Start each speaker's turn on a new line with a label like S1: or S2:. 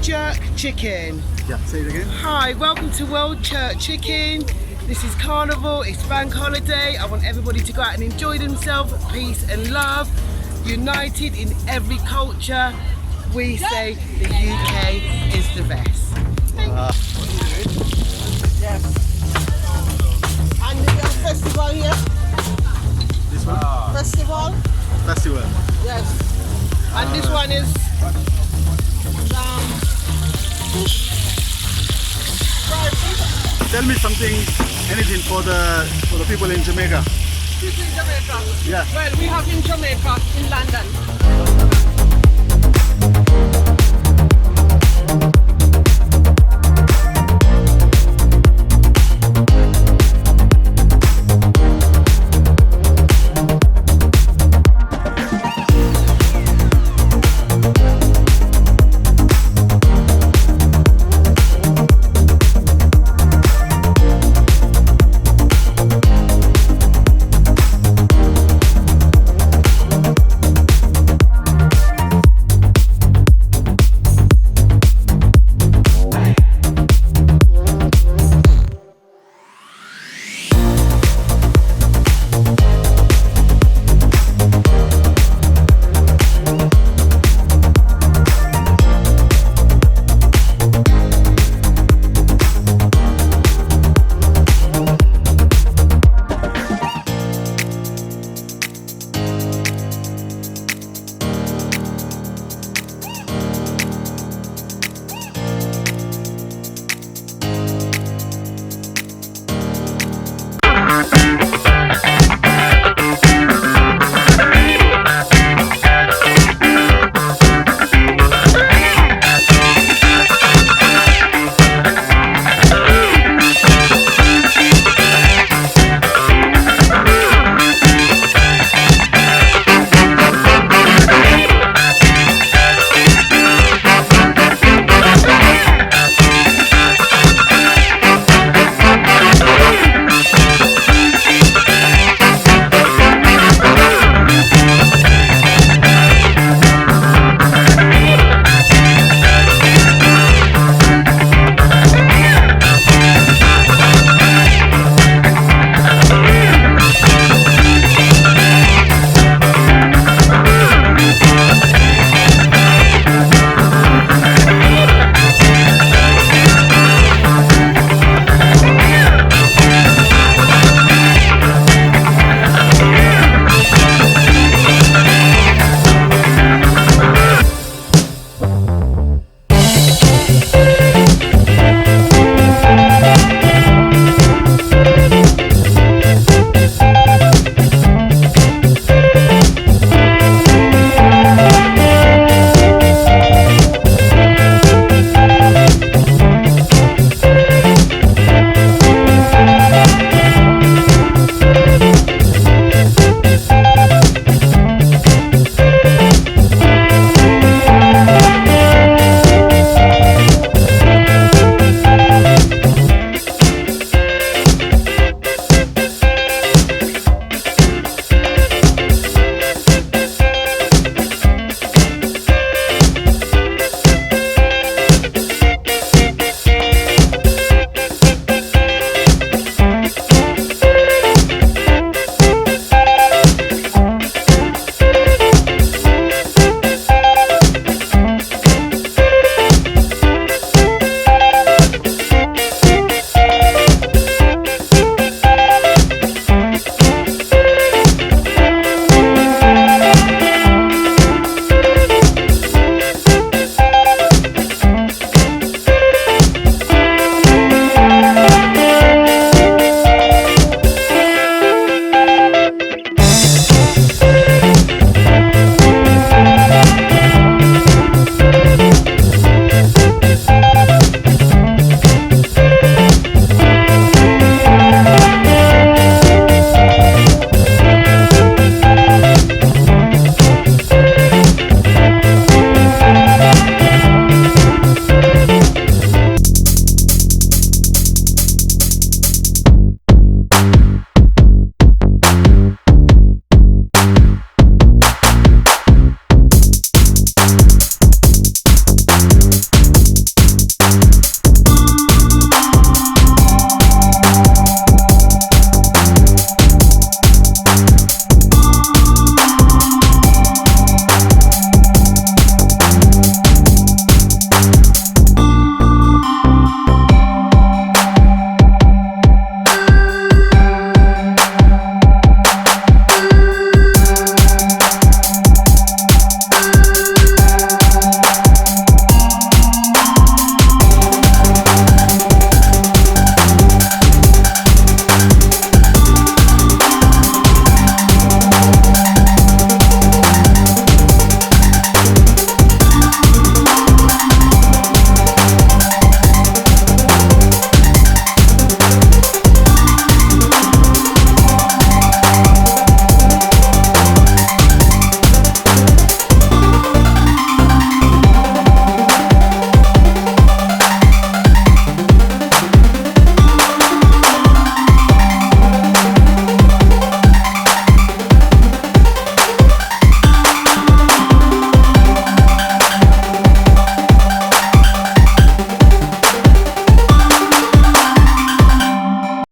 S1: Jerk Chicken.
S2: Yeah, say it again.
S1: Hi, welcome to World Jerk Chicken. This is Carnival, it's bank holiday. I want everybody to go out and enjoy themselves. Peace and love. United in every culture. We say the UK is the best.
S3: Yes. And we have festival here.
S2: This one?
S3: Festival.
S2: Festival.
S3: Yes. And this one is fish. Fried fish.
S2: Tell me something, anything for the people in Jamaica.
S3: People in Jamaica.
S2: Yeah.
S3: Well, we have in Jamaica, in London.